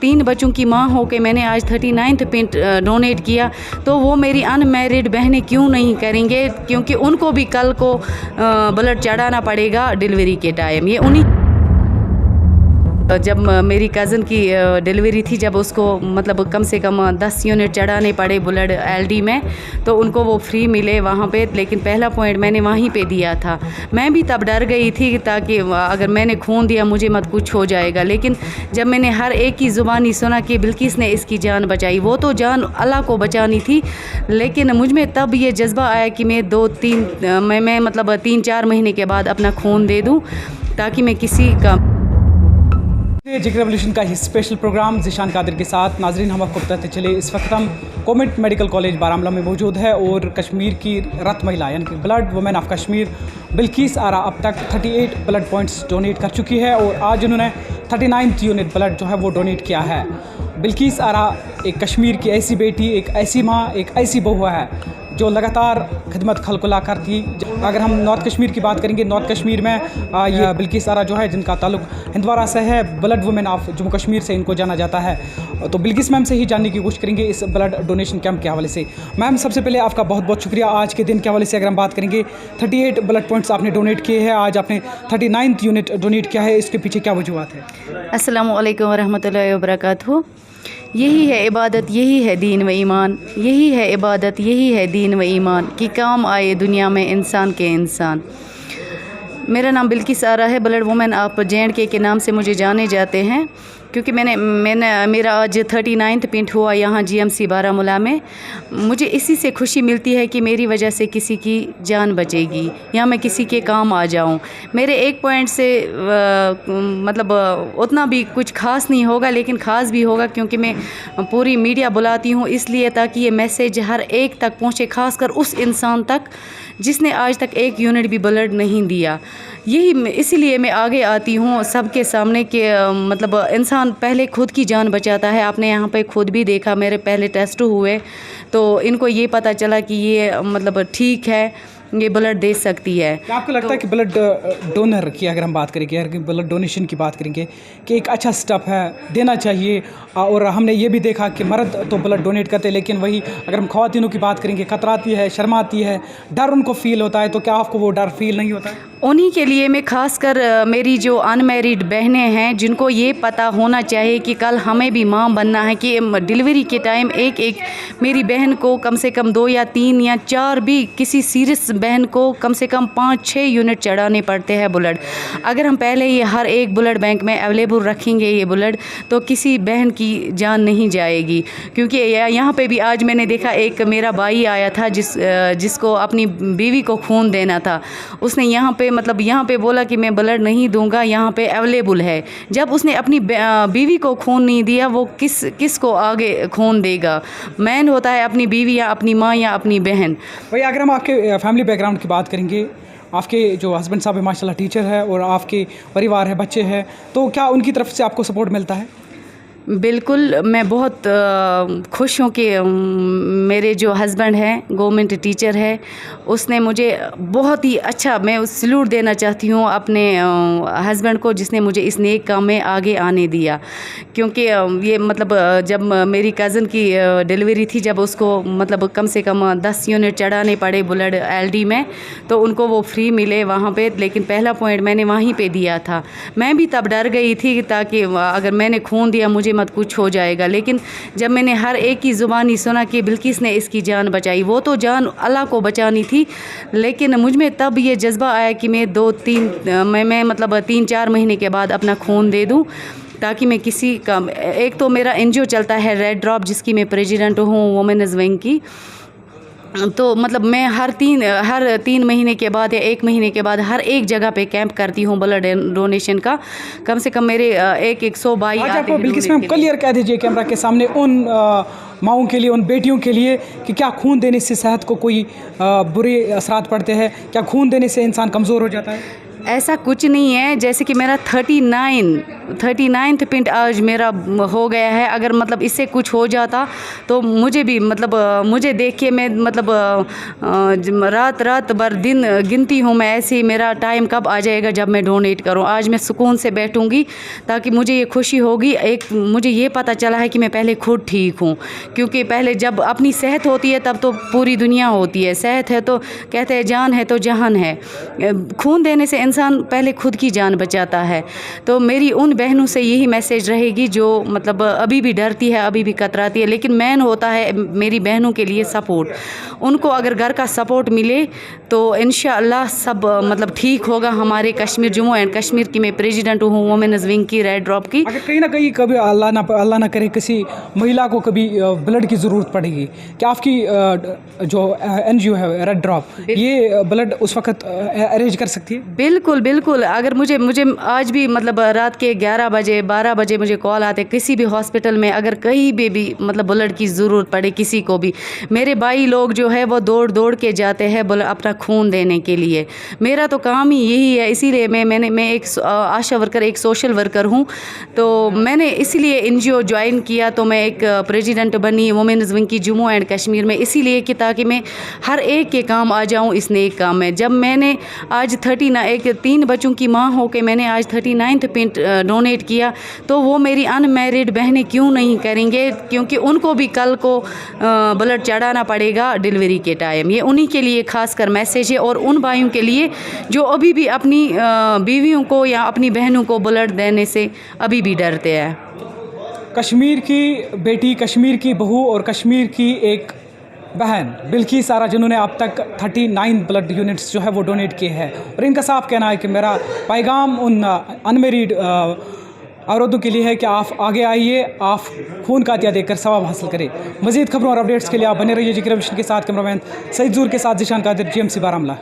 3 बच्चों की माँ हो के मैंने आज 39th पिंट डोनेट किया, तो वो मेरी अनमैरिड बहनें क्यों नहीं करेंगे, क्योंकि उनको भी कल को ब्लड चढ़ाना पड़ेगा डिलीवरी के टाइम। ये उन्हीं जब मेरी कज़न की डिलीवरी थी, जब उसको मतलब कम से कम 10 यूनिट चढ़ाने पड़े ब्लड एलडी में, तो उनको वो फ्री मिले वहाँ पे। लेकिन पहला पॉइंट मैंने वहीं पे दिया था। मैं भी तब डर गई थी ताकि अगर मैंने खून दिया मुझे मत कुछ हो जाएगा। लेकिन जब मैंने हर एक की ज़ुबानी सुना कि बिल्किस ने इसकी जान बचाई, वो तो जान अल्लाह को बचानी थी, लेकिन मुझ में तब ये जज्बा आया कि मैं मतलब 3-4 महीने के बाद अपना खून दे दूँ ताकि मैं किसी का। जिगर रेवोल्यूशन का स्पेशल प्रोग्राम ज़ीशान कादिर के साथ। नाजरीन, हम आपको बताते चले, इस वक्त हम गवर्नमेंट मेडिकल कॉलेज बारामूला में मौजूद है और कश्मीर की रत महिला यानी कि blood women of Kashmir Bilkis Ara अब तक 38 ब्लड पॉइंट्स डोनेट कर चुकी है और आज उन्होंने 39th यूनिट ब्लड जो है वो डोनेट किया है। बिल्किस आरा एक कश्मीर की ऐसी बेटी, एक ऐसी माँ, एक ऐसी बहू है जो लगातार खिदमत खलकुला करती। अगर हम नॉर्थ कश्मीर की बात करेंगे, नॉर्थ कश्मीर में ये बिल्किस आरा जो है जिनका ताल्लुक हिंदवारा से है, blood women of Jammu Kashmir से इनको जाना जाता है। तो बिल्किस मैम से ही जानने की कोशिश करेंगे इस ब्लड डोनेशन कैंप के हवाले से। मैम, सबसे पहले आपका बहुत बहुत शुक्रिया। आज के दिन के हवाले से अगर हम बात करेंगे, 38 ब्लड पॉइंट्स आपने डोनेट किए हैं, आज आपने 39th यूनिट डोनेट किया है, इसके पीछे क्या वजूहत है? अस्सलामु अलैकुम वरहमतुल्लाहि वबरकातुहू। यही है इबादत, यही है दीन व ईमान, यही है इबादत, यही है दीन व ईमान कि काम आए दुनिया में इंसान के इंसान। मेरा नाम बिल्किस आरा है। ब्लड वुमेन ऑफ JNK के नाम से मुझे जाने जाते हैं, क्योंकि मेरा आज 39th पिंट हुआ यहाँ GMC बारामूला में। मुझे इसी से खुशी मिलती है कि मेरी वजह से किसी की जान बचेगी या मैं किसी के काम आ जाऊँ। मेरे एक पॉइंट से मतलब उतना भी कुछ ख़ास नहीं होगा, लेकिन ख़ास भी होगा क्योंकि मैं पूरी मीडिया बुलाती हूँ इसलिए ताकि ये मैसेज हर एक तक पहुँचे, ख़ासकर उस इंसान तक जिसने आज तक 1 यूनिट भी ब्लड नहीं दिया। इसीलिए मैं आगे आती हूँ सबके सामने कि मतलब इंसान पहले खुद की जान बचाता है। आपने यहाँ पे खुद भी देखा, मेरे पहले टेस्ट हुए तो इनको ये पता चला कि ये मतलब ठीक है, ये ब्लड दे सकती है। क्या आपको लगता है कि ब्लड डोनर की अगर हम बात करेंगे, अगर ब्लड डोनेशन की बात करेंगे, कि एक अच्छा स्टेप है, देना चाहिए? और हमने ये भी देखा कि मर्द तो ब्लड डोनेट करते हैं, लेकिन वही अगर हम ख़वातीनों की बात करेंगे, कतराती है, शर्माती है, डर उनको फ़ील होता है, तो क्या आपको वो डर फील नहीं होता है? उन्हीं के लिए मैं खासकर मेरी जो अनमैरिड बहनें हैं जिनको ये पता होना चाहिए कि कल हमें भी माँ बनना है, कि डिलीवरी के टाइम एक मेरी बहन को कम से कम 2 या 3 या 4 भी, किसी सीरियस बहन को कम से कम 5-6 यूनिट चढ़ाने पड़ते हैं ब्लड। अगर हम पहले ये हर एक ब्लड बैंक में अवेलेबल रखेंगे ये ब्लड, तो किसी बहन की जान नहीं जाएगी। क्योंकि यहाँ पे भी आज मैंने देखा एक मेरा भाई आया था जिसको अपनी बीवी को खून देना था। उसने यहाँ पे बोला कि मैं ब्लड नहीं दूंगा, यहाँ पे अवेलेबल है। जब उसने अपनी बीवी को खून नहीं दिया, वो किस को आगे खून देगा? मैन होता है अपनी बीवी या अपनी माँ या अपनी बहन। भाई, अगर हम आपके फैमिली बैकग्राउंड की बात करेंगे, आपके जो हस्बैंड साहब है माशाल्लाह टीचर है और आपके परिवार है, बच्चे हैं, तो क्या उनकी तरफ से आपको सपोर्ट मिलता है? बिल्कुल, मैं बहुत खुश हूँ कि मेरे जो हस्बैंड हैं गवर्नमेंट टीचर है, उसने मुझे बहुत ही अच्छा, मैं सैल्यूट देना चाहती हूँ अपने हस्बैंड को जिसने मुझे इस नेक काम में आगे आने दिया। क्योंकि ये मतलब जब मेरी कज़न की डिलीवरी थी, जब उसको मतलब कम से कम 10 यूनिट चढ़ाने पड़े ब्लड एलडी में, तो उनको वो फ्री मिले वहाँ पे। लेकिन पहला पॉइंट मैंने वहीं पे दिया था। मैं भी तब डर गई थी ताकि अगर मैंने खून दिया मुझे मत कुछ हो जाएगा। लेकिन जब मैंने हर एक की ज़ुबानी सुना कि बिल्किस ने इसकी जान बचाई, वो तो जान अल्लाह को बचानी थी, लेकिन मुझ में तब ये जज्बा आया कि मैं मतलब 3-4 महीने के बाद अपना खून दे दूँ ताकि मैं किसी का। एक तो मेरा NGO चलता है रेड ड्रॉप, जिसकी मैं प्रेसिडेंट हूँ वुमेन्स विंग की। तो मतलब मैं हर 3 महीने के बाद या 1 महीने के बाद हर एक जगह पे कैंप करती हूँ ब्लड डोनेशन का। कम से कम मेरे 100 भाई आते हैं। बिल्किस मैम, क्लियर कह दीजिए कैमरा के सामने उन माओं के लिए, उन बेटियों के लिए, कि क्या खून देने से सेहत को कोई बुरे असरात पड़ते हैं? क्या खून देने से इंसान कमज़ोर हो जाता है? ऐसा कुछ नहीं है, जैसे कि मेरा 39th पिंट आज मेरा हो गया है। अगर मतलब इससे कुछ हो जाता तो मुझे भी मतलब मुझे देख के मैं मतलब रात भर दिन गिनती हूँ मैं ऐसे ही, मेरा टाइम कब आ जाएगा जब मैं डोनेट करूँ। आज मैं सुकून से बैठूँगी ताकि मुझे ये खुशी होगी, एक मुझे ये पता चला है कि मैं पहले खुद ठीक हूँ, क्योंकि पहले जब अपनी सेहत होती है तब तो पूरी दुनिया होती है। सेहत है तो कहते हैं जान है तो जहान है। खून देने से इंसान पहले खुद की जान बचाता है। तो मेरी उन बहनों से यही मैसेज रहेगी जो मतलब अभी भी डरती है, अभी भी कतराती है, लेकिन मेन होता है मेरी बहनों के लिए सपोर्ट। उनको अगर घर का सपोर्ट मिले तो इंशाअल्लाह सब मतलब ठीक होगा। हमारे कश्मीर, जम्मू एंड कश्मीर की मैं प्रेसिडेंट हूँ वुमेन्स विंग की, रेड ड्रॉप की। अगर कहीं ना कहीं कभी अल्लाह ना करे किसी महिला को कभी ब्लड की ज़रूरत पड़ेगी, क्या आपकी जो NGO है रेड ड्रॉप, ये ब्लड उस वक्त अरेंज कर सकती है? बिल्कुल बिल्कुल। अगर मुझे आज भी मतलब रात के 11 बजे 12 बजे मुझे कॉल आते किसी भी हॉस्पिटल में, अगर कहीं भी मतलब ब्लड की ज़रूरत पड़े किसी को भी, मेरे भाई लोग जो है वो दौड़ के जाते हैं अपना खून देने के लिए। मेरा तो काम ही यही है, इसीलिए मैं एक आशा वर्कर, एक सोशल वर्कर हूँ, तो मैंने इसीलिए NGO ज्वाइन किया। तो मैं एक प्रेसिडेंट बनी वुमेन्स विंग की जम्मू एंड कश्मीर में, इसीलिए कि ताकि मैं हर एक के काम आ जाऊँ इस नेक काम में। जब मैंने आज 3 बच्चों की माँ हो के मैंने आज 39th पिंट डोनेट किया, तो वो मेरी अनमैरिड बहनें क्यों नहीं करेंगे, क्योंकि उनको भी कल को ब्लड चढ़ाना पड़ेगा डिलीवरी के टाइम। ये उन्हीं के लिए खास कर मैसेज है, और उन भाइयों के लिए जो अभी भी अपनी बीवियों को या अपनी बहनों को ब्लड देने से अभी भी डरते हैं। कश्मीर की बेटी, कश्मीर की बहू और कश्मीर की एक बहन बिल्किस आरा, जिन्होंने अब तक 39 ब्लड यूनिट्स जो है वो डोनेट किए हैं, और इनका साफ कहना है कि मेरा पैगाम उन अनमेरिड औरतों के लिए है कि आप आगे आइए, आप खून का अतिया देकर सवाब हासिल करें। मज़ीद खबरों और अपडेट्स के लिए आप बने रहिए जिक्र विशन के साथ। कैमरामैन सईद जूर के साथ जिशान कादिर, GMC बारामूला।